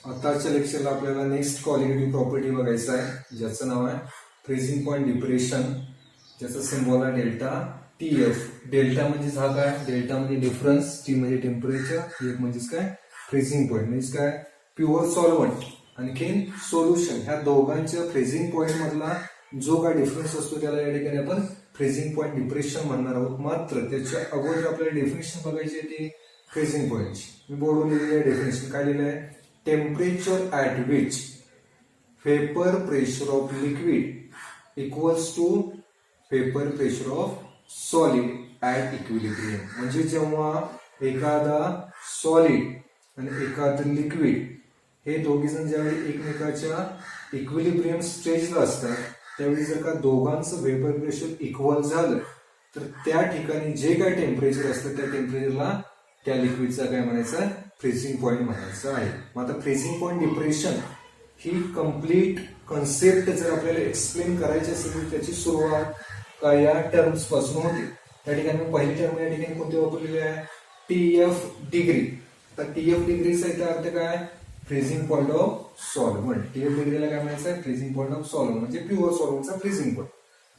आताच्या लेक्चरला आपल्याला next qualitative property बघायचं आहे, ज्याचं नाव आहे फ्रीझिंग पॉईंट डिप्रेशन, ज्याचा सिम्बॉल आहे डेल्टा टीएफ. डेल्टा म्हणजेच हा काय, डेल्टा म्हणजे डिफरन्स, टी म्हणजे टेम्परेचर, एफ म्हणजेच काय फ्रीझिंग पॉईंट, म्हणजेच काय प्युअर सॉल्व्हंट आणखीन सोल्युशन. ह्या दोघांच्या फ्रीझिंग पॉईंट मधला जो काय डिफरन्स असतो त्याला या ठिकाणी आपण फ्रीझिंग पॉईंट डिप्रेशन म्हणणार आहोत. मात्र त्याच्या अगोदर आपल्याला डेफिनेशन बघायची आहे ती फ्रीझिंग पॉईंटची. मी बोर्डवर लिहिलेली आहे डेफिनेशन. काय लिहिलं आहे, temperature at which vapor pressure of liquid equals to vapor pressure of solid at equilibrium. म्हणजे जेव्हा एखादा सॉलिड आणि एखादं लिक्विड हे दोघे जण ज्यावेळी एकमेकाच्या इक्विलिब्रियम स्टेजला असतात त्यावेळी जर का दोघांचं वेपर प्रेशर इक्वल झालं तर त्या ठिकाणी जे काय टेम्परेचर असतं त्या टेम्परेचरला त्या लिक्विडचा काय म्हणायचं, फ्रीझिंग पॉईंट म्हणायचं आहे. मग आता फ्रीझिंग पॉईंट डिप्रेशन ही कम्प्लीट कन्सेप्ट जर आपल्याला एक्सप्लेन करायची असेल तर त्याची सुरुवात काय या टर्म्स पासून होते. त्या ठिकाणी पहिली टर्म या ठिकाणी कोणती वापरलेली आहे, टीएफ डिग्री. तर टीएफ डिग्रीचा इथे अर्थ काय, freezing point of solvent. TF डिग्रीला काय म्हणायचं, फ्रीझिंग पॉईंट ऑफ सॉल्व्हंट म्हणजे प्युअर सॉल्व्हंटचा फ्रीझिंग पॉईंट.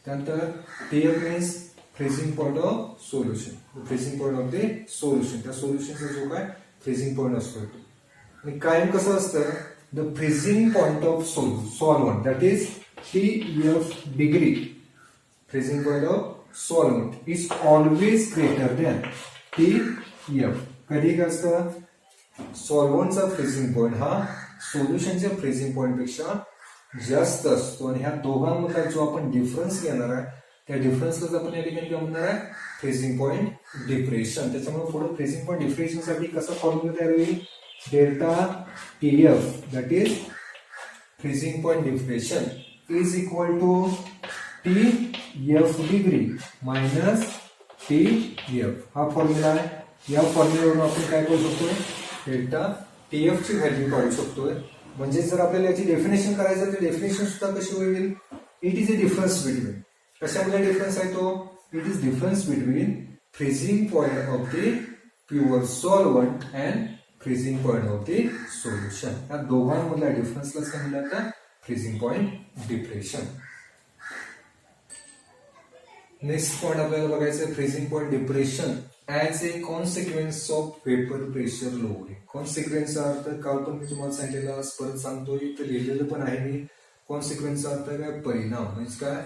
त्यानंतर TF means freezing point of solution, freezing point of the solution. त्या सोल्युशनचा जो काय फ्रीझिंग पॉईंट असतो आणि कायम कसं असतं, the freezing point of solvent that is TF degree, freezing point of solvent is always greater than TF. कधी काय असतं, सॉल्व्हंटचा फ्रीझिंग पॉईंट हा सोल्युशनच्या फ्रीझिंग पॉईंट पेक्षा जास्त असतो आणि ह्या दोघांमधला जो आपण डिफरन्स घेणार आहे त्या डिफरन्सलाच आपण या ठिकाणी काय म्हणणार आहे, फ्रीझिंग पॉईंट डिप्रेशन. त्याच्यामुळे पुढे फ्रीझिंग पॉईंट डिप्रेशन साठी कसा फॉर्म्युला तयार होईल, delta TF that is freezing point depression is equal to TF degree minus TF. हा फॉर्म्युला आहे. या फॉर्म्युल्यावरून आपण काय करू शकतोय, डेल्टा टीएफ ची व्हॅल्यू काढू शकतोय. म्हणजे जर आपल्याला याची डेफिनेशन करायचं तर डेफिनेशन सुद्धा कशी होईल, it is a difference between. कशामध्ये डिफरन्स आहे तो, it is difference between freezing point of the pure solvent and freezing point of the solution. या दोघांमधल्या डिफरन्सलाच काय म्हणतात, freezing point depression. Next point आपल्याला बघायचं, freezing point depression as a consequence of vapour pressure lowering. कॉन्सिक्वेन्सचा अर्थ काल पण मी तुम्हाला सांगितलेला, परत सांगतो, इथं लिहिलेलं पण आहे मी. कॉन्सिक्वेन्सचा अर्थ काय, परिणाम. म्हणजे काय,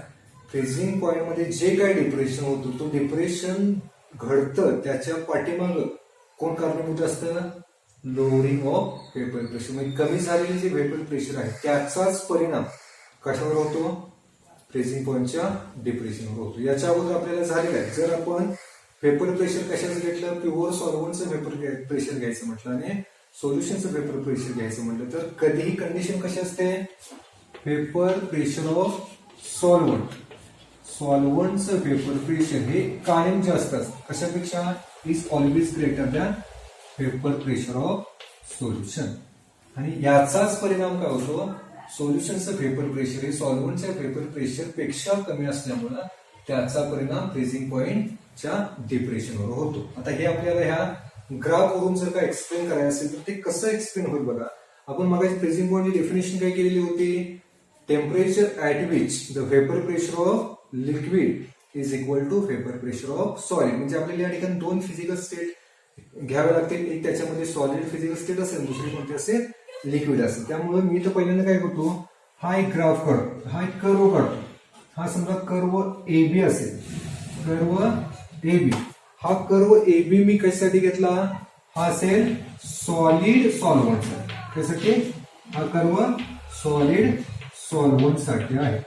फ्रीझिंग पॉईंट मध्ये जे काय डिप्रेशन होतं तो डिप्रेशन घडतं त्याच्या पाठीमागं कोण कारणीभूत असतं, लोअरिंग ऑफ वेपर प्रेशर. म्हणजे कमी झालेले जे वेपर प्रेशर आहे त्याचाच परिणाम कशावर होतो, फ्रीझिंग पॉईंटच्या डिप्रेशनवर होतो. याच्या अगोदर आपल्याला झालेलं आहे, जर आपण वेपर प्रेशर कशाचं घेतलं, प्युअर सॉल्व्हंटचं वेपर प्रेशर घ्यायचं म्हटलं आणि सोल्युशनचं वेपर प्रेशर घ्यायचं म्हटलं तर कधीही कंडिशन कशी असते, वेपर प्रेशर ऑफ सॉल्व्हंट, सॉल्व्हंटचं वेपर प्रेशर हे कायम जास्त असतं. कशापेक्षा, is always greater than vapour pressure of solution. आणि याचाच परिणाम काय होतो, सोल्युशनचं वेपर प्रेशर हे सॉल्व्हंटच्या वेपर प्रेशर पेक्षा कमी असल्यामुळे त्याचा परिणाम फ्रीझिंग पॉईंटच्या डिप्रेशनवर होतो. आता हे आपल्याला ह्या ग्राफ वरून जर का एक्सप्लेन करायचं असेल तर ते कसं एक्सप्लेन होईल बघा. आपण मगाशी फ्रीझिंग पॉईंटची डेफिनेशन काय केलेली होती, temperature at which the vapour pressure of liquid is equal to vapour pressure of solid. म्हणजे आपल्याला या ठिकाणी दोन फिजिकल स्टेट घ्यावे लागतील, एक त्याच्यामध्ये सॉलिड फिजिकल स्टेट असेल, दुसरी कोणती असेल, लिक्विड असेल. त्यामुळे मी तर पहिल्यांदा काय करतो, हा एक ग्राफ काढतो, हा एक कर्व काढतो. हा समजा कर्व एबी असेल, कर्व एबी. हा कर्व एबी मी कशासाठी घेतला, हा असेल सॉलिड सॉल्व्हंटचा. त्यासाठी हा कर्व सॉलिड सॉल्व्हंट साठी आहे.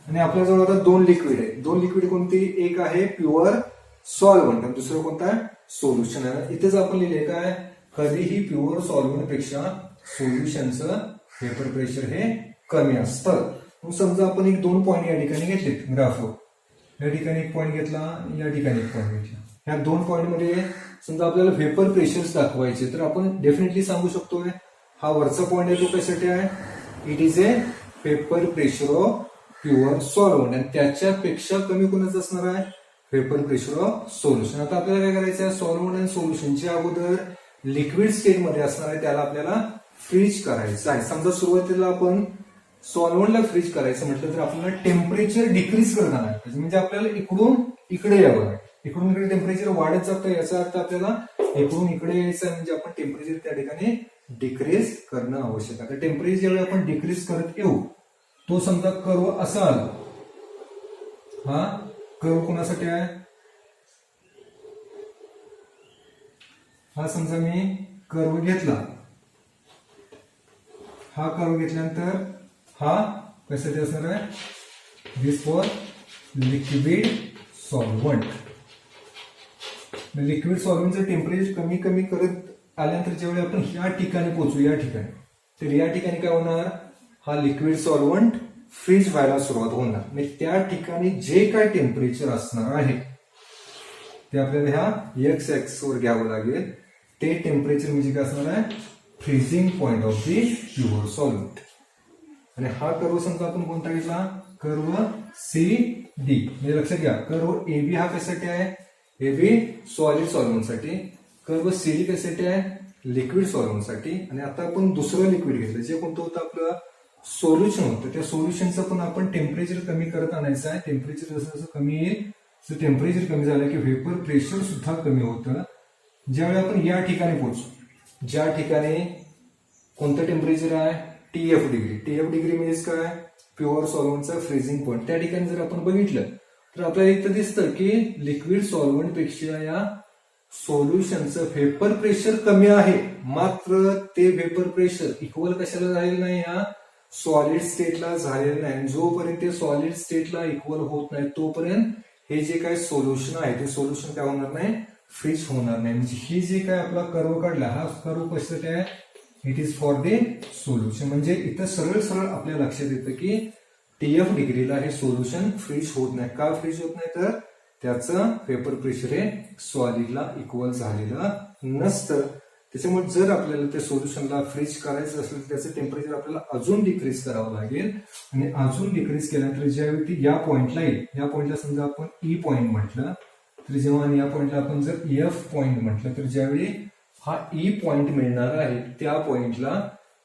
आणि आपल्याजवळ आता दोन लिक्विड आहे. दोन लिक्विड कोणती, एक आहे प्युअर सॉल्व्हंट आणि दुसरं कोणता आहे, सोल्युशन आहे. इथेच आपण लिहिले काय, कधीही प्युअर सॉल्व्हंट पेक्षा सोल्युशनचं वेपर प्रेशर हे कमी असतं. समजा आपण एक दोन पॉईंट या ठिकाणी घेतले ग्राफवर, या ठिकाणी एक पॉईंट घेतला, या ठिकाणी एक पॉईंट घेतला. ह्या दोन पॉईंट मध्ये समजा आपल्याला वेपर प्रेशर दाखवायचे तर आपण डेफिनेटली सांगू शकतो हा वरचा पॉईंट आहे तो कशासाठी आहे, it is a vapour pressure of pure solvent आणि त्याच्यापेक्षा कमी कोणाचं असणार आहे, वेपर प्रेशर ऑफ सोल्युशन. आता आपल्याला काय करायचं आहे, सॉल्व्हंट आणि सोल्युशनच्या अगोदर लिक्विड स्टेट मध्ये असणार आहे त्याला आपल्याला फ्रीज करायचं आहे. समजा सुरुवातीला आपण सॉल्व्हंटला फ्रीज करायचं म्हटलं तर आपल्याला टेम्परेचर डिक्रीज करता नाही पाहिजे. म्हणजे आपल्याला इकडून इकडे यावं लागेल. इकडून इकडे टेम्परेचर वाढत जातं, याचा अर्थ आपल्याला इकडून इकडे यायचं आहे. म्हणजे आपण टेम्परेचर त्या ठिकाणी डिक्रीज करणं आवश्यक आहे. टेम्परेचर ज्यावेळी आपण डिक्रीज करत येऊ, तो समजा कर्व असा आला. हा कर्व कोणासाठी आहे? हा समजा मी कर्व घेतला. हा कर्व घेतल्यानंतर हा कशासाठी असणार आहे? This for liquid solvent. Liquid सॉल्व्हंटचं टेम्परेचर कमी कमी करत आल्यानंतर ज्यावेळी आपण या ठिकाणी पोहोचू, या ठिकाणी, तर या ठिकाणी काय होणार? हा लिक्विड सॉल्व्हंट फ्रीज व्हायला सुरुवात होणार. म्हणजे त्या ठिकाणी जे काय टेम्परेचर असणार आहे ते आपल्याला ह्या एक्स ऍक्सिस वर घ्यावं लागेल. ते टेम्परेचर म्हणजे काय असणार आहे? Freezing point of the pure solvent. आणि हा कर्व समजा आपण कोणता घेतला? Curve C D. म्हणजे लक्षात घ्या, कर्व एबी हा कशासाठी आहे? एबी सॉलिड सॉल्व्हंटसाठी. कर्व सीडी कशासाठी आहे? लिक्विड सॉल्व्हंटसाठी. आणि आता आपण दुसरं लिक्विड घेतलं, जे कोणतं होतं? आपलं सोल्युशन होतं. त्या सोल्युशनचं पण आपण टेम्परेचर कमी करत आणायचं आहे. टेम्परेचर जसं जसं कमी येईल तसं टेम्परेचर कमी झालं की व्हेपर प्रेशर सुद्धा कमी होतं. ज्यावेळी आपण या ठिकाणी पोहोचू, ज्या ठिकाणी कोणतं टेम्परेचर आहे? TF degree. टीएफ डिग्री म्हणजे काय? प्युअर सॉल्व्हंटचा फ्रीजिंग पॉईंट. त्या ठिकाणी जर आपण बघितलं तर आपल्याला इथं दिसतं की लिक्विड सॉल्व्हंट पेक्षा या सोल्युशनचं व्हेपर प्रेशर कमी आहे. मात्र ते व्हेपर प्रेशर इक्वल कशाला झालेलं नाही? या सॉलिड स्टेटला झालेलं नाही. जोपर्यंत ते सॉलिड स्टेटला इक्वल होत नाही तोपर्यंत हे जे काय सोल्युशन आहे ते सोल्युशन काय होणार नाही? फ्रीज होणार नाही. म्हणजे ही जे काय आपला कर्व काढला, हा कर्व कशासाठी आहे? It is for the solution. म्हणजे इथं सरळ सरळ आपल्या लक्षात येतं की टीएफ डिग्रीला हे सोल्युशन फ्रीज होत नाही. का फ्रीज होत नाही? तर त्याचं व्हेपर प्रेशर हे सॉलिडला इक्वल झालेलं नसतं. त्याच्यामुळे जर आपल्याला त्या सोल्युशनला फ्रीज करायचं असेल तर त्याचं टेम्परेचर आपल्याला अजून डिक्रीज करावं लागेल. आणि अजून डिक्रीज केल्यानंतर ज्यावेळी ती या पॉइंटला येईल, या पॉइंटला समजा आपण ई पॉइंट म्हटलं, तर जेव्हा या पॉइंटला आपण जर एफ पॉइंट म्हटलं, तर ज्यावेळी हा ई पॉइंट मिळणार आहे त्या पॉइंटला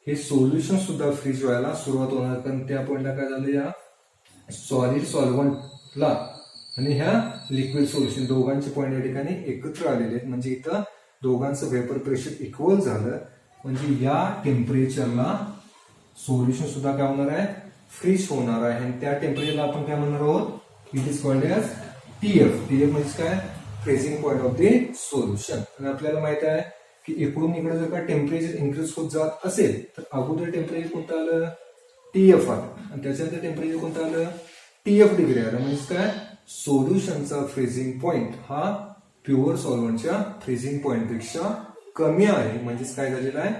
हे सोल्युशन सुद्धा फ्रीज व्हायला सुरुवात होणार. कारण त्या पॉइंटला काय झालं? या सॉलिड सॉल्व्हंटला आणि ह्या लिक्विड सोल्युशन दोघांचे पॉइंट या ठिकाणी एकत्र आलेले आहेत. म्हणजे इथं दोघांचं व्हेपर प्रेशर इक्वल झालं. म्हणजे या टेम्परेचरला सोल्युशन सुद्धा काय होणार आहे? फ्रीज होणार आहे. आणि त्या टेम्परेचरला आपण काय म्हणणार आहोत? It is called as TF. TF म्हणजे काय? Freezing point of the solution. आणि आपल्याला माहित आहे की इकडून इकडे जर का टेम्परेचर इन्क्रीज होत जात असेल तर अगोदर टेम्परेचर कोणतं आलं? टीएफ आलं. आणि त्याच्यानंतर टेम्परेचर कोणतं आलं? टीएफ डिग्री आलं. म्हणजे काय? सोल्युशनचा फ्रीजिंग पॉइंट हा प्युअर सॉल्व्हंटच्या फ्रीजिंग पॉइंट पेक्षा कमी आहे. म्हणजेच काय झालेलं आहे?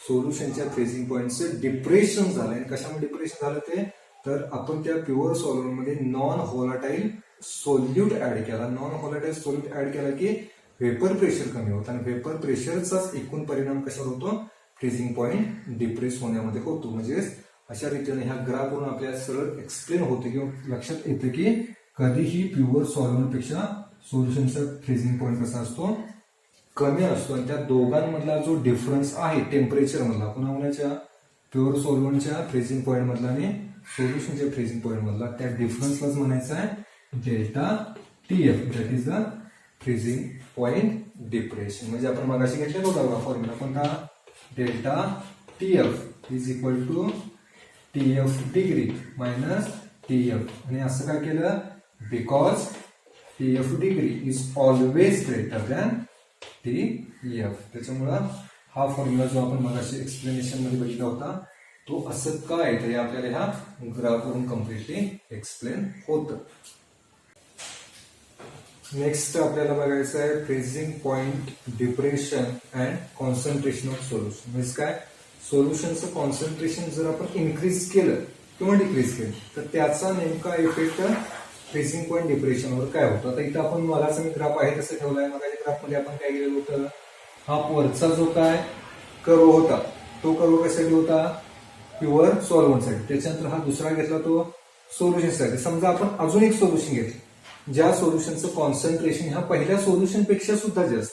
सोल्युशनच्या फ्रीजिंग पॉइंटचं डिप्रेशन झालंय. आणि कशामुळे डिप्रेशन झालं ते? तर आपण त्या pure सॉल्व्हंटमध्ये non volatile solute add केला. नॉन व्होलाटाईल सोल्यूट ऍड केला की व्हेपर प्रेशर कमी होतं. आणि व्हेपर प्रेशरचाच एकूण परिणाम कशावर होतो? फ्रीजिंग पॉइंट डिप्रेस होण्यामध्ये होतो. म्हणजे अशा रीतीने ह्या ग्राफवरून आपल्याला सरळ एक्सप्लेन होते किंवा लक्षात येतं की कधीही प्युअर सॉल्व्हंट पेक्षा सोल्युशनचा फ्रीजिंग पॉइंट कसा असतो? कमी असतो. आणि त्या दोघांमधला जो डिफरन्स आहे टेम्परेचर मधला, पुन्हा प्युअर सॉल्व्हंटच्या फ्रीजिंग पॉइंट मधला आणि सोल्युशनच्या फ्रीजिंग पॉइंट मधला, त्या डिफरन्सलाच म्हणायचं आहे delta TF. That is the freezing point depression. म्हणजे आपण मगाशी घेतलेला होता फॉर्म्युला कोणता? Delta TF is equal to TF degree minus TF. आणि असं काय केलं? Because TF degree is always greater than TF. त्याच्यामुळं हा फॉर्म्युला जो आपण मगाशी एक्सप्लेनेशन मध्ये बघितला होता तो असं काय तर आपल्याला ह्या ग्राफवरून कम्प्लिटली एक्सप्लेन होतं. नेक्स्ट आपल्याला बघायचं आहे freezing point depression and concentration of solution. म्हणजे काय? सोल्युशनचं कॉन्सन्ट्रेशन जर आपण इन्क्रीज केलं किंवा डिक्रीज केलं तर त्याचा नेमका इफेक्ट फ्रीजिंग पॉइंट डिप्रेशनवर काय होतं? आता इथं आपण मगाचा मी ग्राफ आहे तसं ठेवलाय. मगाच्या ग्राफमध्ये आपण काय केलेलं होतं? हा वरचा जो काय कर्व होता तो कर्व कशासाठी होता? प्युअर सॉल्व्हंटसाठी. त्याच्यानंतर हा दुसरा घेतला तो सोल्युशनसाठी. समजा आपण अजून एक सोल्युशन घेतलं ज्या सोल्युशनचं कॉन्सन्ट्रेशन ह्या पहिल्या सोल्युशन पेक्षा सुद्धा जास्त,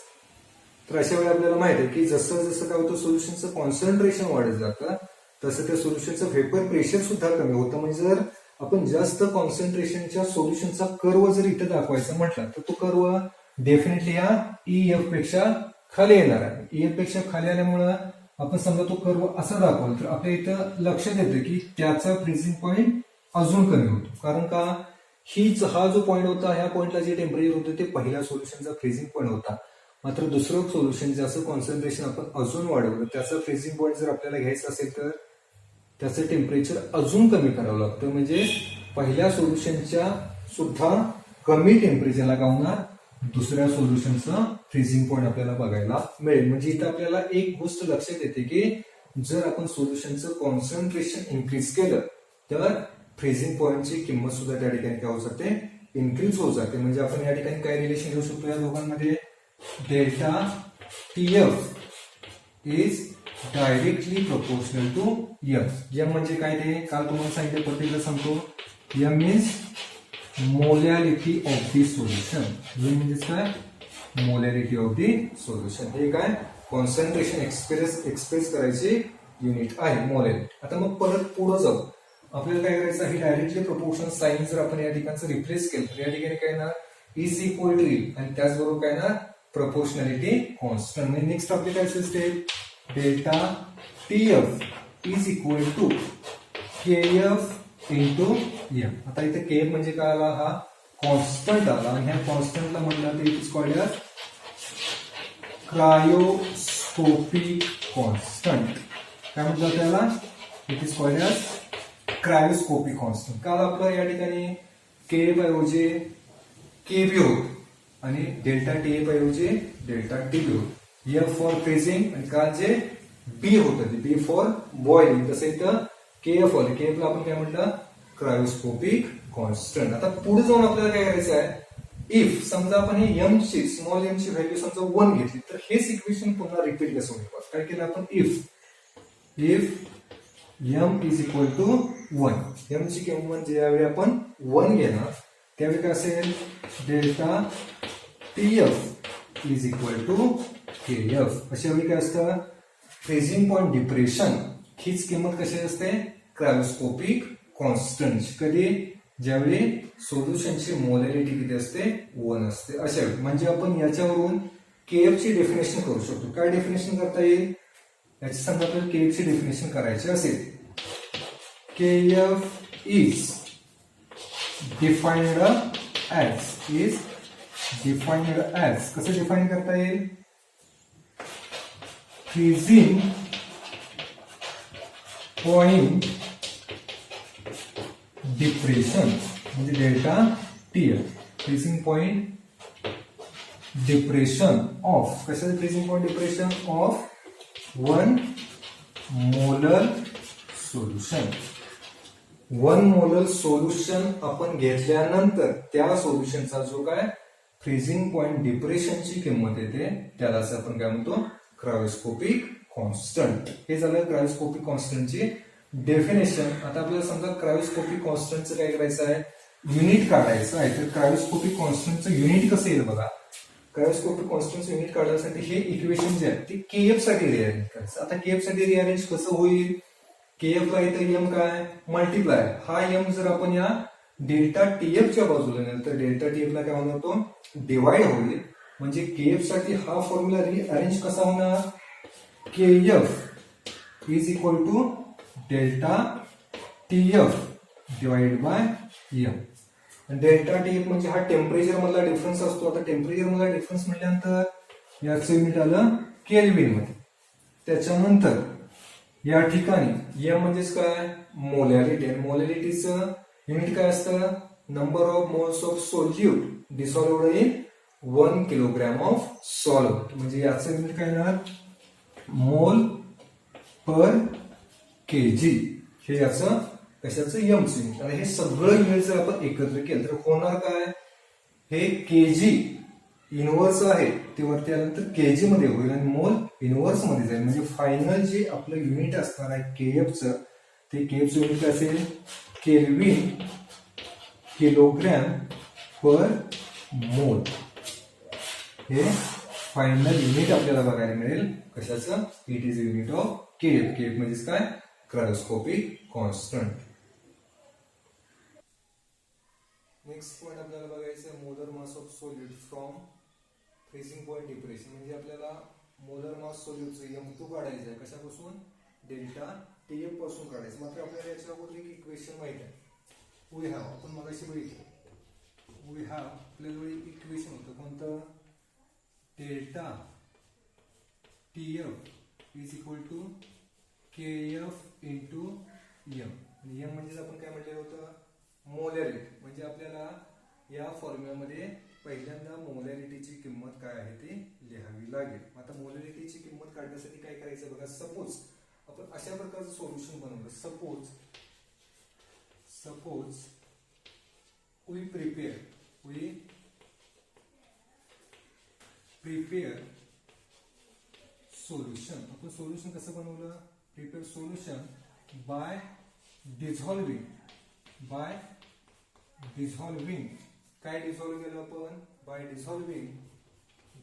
तर अशा वेळी आपल्याला माहित आहे की जसं जसं काय होतं सोल्युशनचं कॉन्सन्ट्रेशन वाढत जातं तसं त्या सोल्युशनचं व्हेपर प्रेशर सुद्धा कमी होतं. म्हणजे जर आपण जास्त कॉन्सन्ट्रेशनच्या सोल्युशनचा कर्व जर इथं दाखवायचा म्हटलं तर तो कर्व डेफिनेटली या EF पेक्षा खाली येणार आहे. EF पेक्षा खाली आल्यामुळं आपण समजा तो कर्व असा दाखवला तर आपल्या इथं लक्षात येतं की त्याचा फ्रीजिंग पॉईंट अजून कमी होतो. कारण का हा जो पॉईंट होता ह्या पॉईंटला जे टेम्परेचर होतं ते पहिल्या सोल्युशनचा फ्रीजिंग पॉईंट होता. मात्र दुसरं सोल्युशन ज्याचं कॉन्सन्ट्रेशन आपण अजून वाढवलं त्याचा फ्रीजिंग पॉईंट जर आपल्याला घ्यायचं असेल तर त्याचं टेम्परेचर अजून कमी करावं लागतं. म्हणजे पहिल्या सोल्युशनच्या सुद्धा कमी टेम्परेचरला काय होणार दुसऱ्या सोल्युशनचं फ्रीजिंग पॉईंट आपल्याला बघायला मिळेल. म्हणजे इथं आपल्याला एक गोष्ट लक्षात येते की जर आपण सोल्युशनचं कॉन्सन्ट्रेशन इन्क्रीज केलं तर फ्रीजिंग पॉईंटची किंमत सुद्धा त्या ठिकाणी काय होत जाते इन्क्रीज होत जाते. म्हणजे आपण या ठिकाणी काय रिलेशन घेऊ शकतो या दोघांमध्ये delta TF is directly proportional to M म्हणजे काय ते काल तुम्हाला सांगितलं प्रत्येकदा सांगतो M means molarity of the solution. M म्हणजेच काय मोलॅरिटी ऑफ दी सोल्युशन. हे काय कॉन्सन्ट्रेशन एक्सप्रेस करायचे युनिट आहे मोलॅरिटी. आता मग परत पुढे जाऊ आपल्याला काय करायचं आहे डायरेक्टली प्रोपोर्शन साइन जर आपण या ठिकाणचं रिप्लेस केलं तर या ठिकाणी काय ना इज इक्वल टू आणि त्याचबरोबर काय ना प्रोपोर्शनॅलिटी कॉन्स्टंट. म्हणजे नेक्स्ट आपली काय step delta TF is equal to KF into M. आता इथे KF म्हणजे काय आला हा कॉन्स्टंट आला आणि ह्या कॉन्स्टंटला म्हणलं तर it is called as cryoscopic constant. काय म्हटलं त्याला it is called as cryoscopic constant. काल आपलं या ठिकाणी KF ऐवजी KB होत आणि डेल्टा TF ऐवजी डेल्टा TB होत. F फॉर फ्रीजिंग आणि काल जे B होतं ते B फॉर बॉइलिंग. तसं इथं KF आलं. KF ला आपण काय म्हटलं क्रायोस्कोपिक कॉन्स्टंट. आता पुढे जाऊन आपल्याला काय करायचं आहे इफ समजा आपण हे M ची स्मॉल m ची व्हॅल्यू समजा 1 घेतली तर हेच इक्वेशन पुन्हा रिपीट कसं होईल. काय केलं आपण if M is equal to 1 M ची किंमत ज्यावेळी आपण 1 घेणार त्यावेळी काय असेल delta TF is equal to KF. अशा वेळी काय असतं फ्रीजिंग पॉईंट डिप्रेशन हीच किंमत कशी असते क्रायोस्कोपिक कॉन्स्टंट. कधी ज्यावेळी सोल्युशनची मोलॅरिटी किती असते 1 असते. अशा वेळी म्हणजे आपण याच्यावरून KF ची डेफिनेशन करू शकतो. काय डेफिनेशन करता येईल याची समजा आपल्याला KF ची डेफिनेशन करायची असेल KF इज डिफाइन्ड ॲज कसं डिफाईन करता येईल फ्रीजिंग पॉइंट डिप्रेशन म्हणजे delta TF freezing point depression of कशाचं freezing point depression of 1 molar solution. 1 molar solution आपण घेतल्यानंतर त्या सोल्युशनचा जो काय फ्रीजिंग पॉइंट डिप्रेशनची किंमत येते त्याला असं आपण काय म्हणतो क्रायोस्कोपिक कॉन्स्टंट. हे झालं क्रायोस्कोपिक कॉन्स्टंटची डेफिनेशन. आता आपल्याला समजा क्रायोस्कोपिक कॉन्स्टंटचं काय करायचं आहे युनिट काढायचं आहे. तर क्रायोस्कोपिक कॉन्स्टंटचं युनिट कसं येईल बघा. क्रायोस्कोपिक कॉन्स्टंटचं युनिट काढण्यासाठी हे इक्वेशन जे आहे ते KF साठी रिअरेंज करायचं. आता KF साठी रिअरेंज कसं होईल KF ला इथं M काय मल्टिप्लाय हा M जर आपण या डेल्टा TF च्या बाजूला नेलं तर डेल्टा TF ला काय होणार तो डिवाइड होईल. म्हणजे KF साठी हा फॉर्म्युला रिअरेंज कसा होणार KF is equal to delta TF divide by M. Delta TF म्हणजे हा टेम्परेचर मधला डिफरन्स असतो. आता टेम्परेचर मधला डिफरन्स म्हटल्यानंतर याचं युनिट आलं केल्विन मध्ये. त्याच्यानंतर या ठिकाणी M म्हणजेच काय मोलॅरिटी आणि मोलॅरिटीचं युनिट काय असतं number of moles of solute dissolved in 1 kilogram of solvent. म्हणजे याचं युनिट काय येणार मोल पर kg. हे याचं कशाचं M चं युनिट. आणि हे सगळं युनिट जर आपण एकत्र केलं तर होणार काय हे kg इनव्हर्स आहे ते वरती आल्यानंतर kg मध्ये होईल आणि मोल इनव्हर्स मध्ये जाईल. म्हणजे फायनल जे आपलं युनिट असणार आहे KF चं ते KF चं युनिट असेल केल्विन किलोग्रॅम पर मोल. हे फायनल युनिट आपल्याला बघायला मिळेल कशाचं. It is unit of KF. KF म्हणजेच काय, क्रायोस्कोपिक कॉन्स्टंट. नेक्स्ट पॉईंट आपल्याला बघायचं molar mass of solute from freezing point depression. म्हणजे आपल्याला मोलर मास सॉल्यूटचं M2 काढायचं आहे कशापासून, डेल्टा TF पासून काढायचं. मात्र आपल्याला याच्या अगोदर एक इक्वेशन माहिती आहे. वी हॅव, आपण मगाशी बघितलं, वी हॅव आपल्याला इक्वेशन होतं कोणतं, delta TF is equal to KF into M. आणि M म्हणजेच आपण काय म्हटलेलं होतं, मोलॅरिटी. म्हणजे आपल्याला या फॉर्म्युल्यामध्ये पहिल्यांदा मोलॅरिटीची किंमत काय आहे ती लिहावी लागेल. आता मोलॅरिटीची किंमत काढण्यासाठी काय करायचं बघा. सपोज आपण अशा प्रकारचं सोल्युशन बनवलं. Suppose we prepare solution. आपण सोल्युशन कसं बनवलं, प्रिपेअर सोल्युशन बाय डिझॉल्विंग. काय डिझॉल्व केलं आपण, by dissolving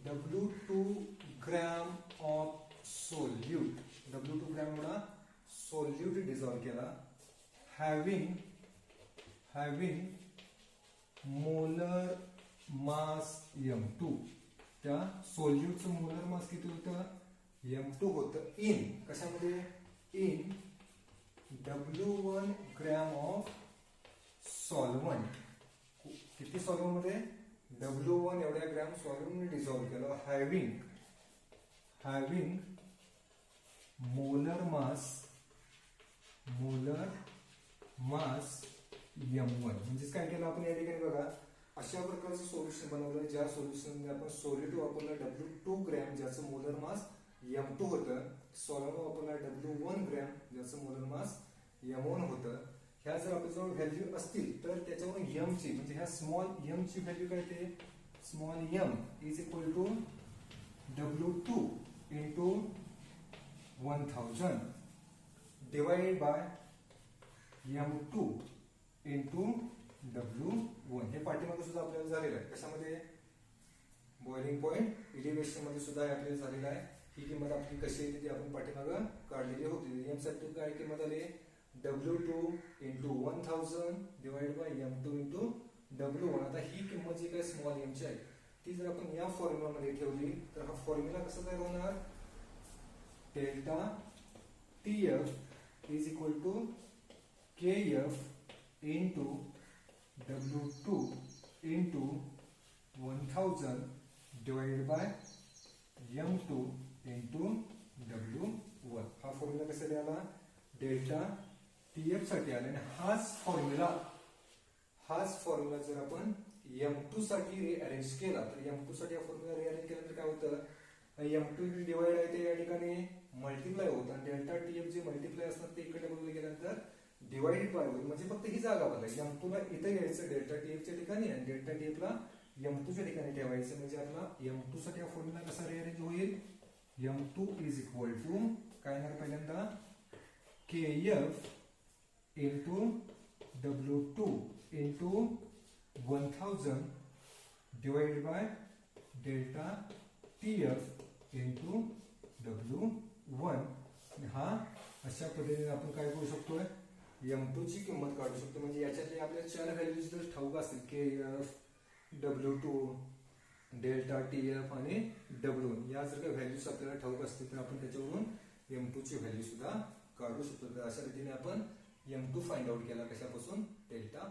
W2 gram of solute. W2 gram एवढा सोल्यूट डिझॉल्व केला. Having molar mass M2. त्या सोल्यूटचं मोलर मास किती होतं, M2 होतं. इन कशामध्ये, in W1 gram of solvent. किती सॉल्व्हंट मध्ये, W1 एवढ्या ग्रॅम सॉल्व्हंट डिझॉल्व केलं. हॅव्हिंग मोलर मास M1. म्हणजेच काय केलं आपण या ठिकाणी बघा, अशा प्रकारचं सोल्युशन बनवलं ज्या सोल्युशन आपण सोल्यूट वापरलं W2 ग्रॅम ज्याचं मोलर मास M2 होतं. सॉल्व्हंट वापरला W1 ग्रॅम ज्याचं मोलर मास M1 होतं. ह्या जर आपल्याजवळ व्हॅल्यू असतील तर त्याच्यावरून M ची म्हणजे ह्या स्मॉल M ची व्हॅल्यू काय ते, small m is equal to W2 into 1000 divided by M2 into W1. हे पाठीमागे सुद्धा आपल्याला झालेलं आहे. कशामध्ये, बॉइलिंग पॉइंट इलिव्हेशन मध्ये सुद्धा आपल्याला झालेलं आहे. ही किंमत आपली कशी येते ती आपण पाठीमागं काढलेली होती. M साठी काय किंमत आली, W2 into 1000 divide by M2 into W1. आता ही किंमत जी काय स्मॉल m ची आहे ती जर आपण या फॉर्म्युला मध्ये ठेवली तर हा फॉर्म्युला कसा तयार होणार, delta TF is equal to KF into W2 into 1000 divided by M2 into W1. हा फॉर्म्युला कसा लिहिला, डेल्टा TF साठी आला. आणि हाच फॉर्म्युला जर आपण M2 साठी रिअरेंज केला तर M2 साठी हा फॉर्म्युला रिअरेंज केल्यानंतर काय होतं, M2 डिवाइड आहे ते या ठिकाणी मल्टिप्लाय होतं आणि डेल्टा TF जे मल्टिप्लाय असतात ते इकडे बदलले गेल्यानंतर डिवाइडेड बाय होईल. म्हणजे फक्त ही जागा बदलायची. M2 ला इथे घ्यायचं डेल्टा TF च्या ठिकाणी आणि डेल्टा TF ला M2 च्या ठिकाणी ठेवायचं. म्हणजे आपला M2 साठी हा फॉर्म्युला कसा रिअरेंज होईल, M2 इज इक्वल टू काय येणार पहिल्यांदा, KF into W2 into 1000 divided by delta TF into W1. हा अशा पद्धतीने आपण काय करू शकतोय, M2 ची किंमत काढू शकतो. म्हणजे याच्यातले आपल्याला चार व्हॅल्यूज जर ठाऊक असतील, KF, W2, डेल्टा TF आणि W1, या जर काही व्हॅल्यूज आपल्याला ठाऊक असतील तर आपण त्याच्यावरून M2 ची व्हॅल्यू सुद्धा काढू शकतो. तर अशा रीतीने आपण M2 फाइंड आउट केला कशापासून, डेल्टा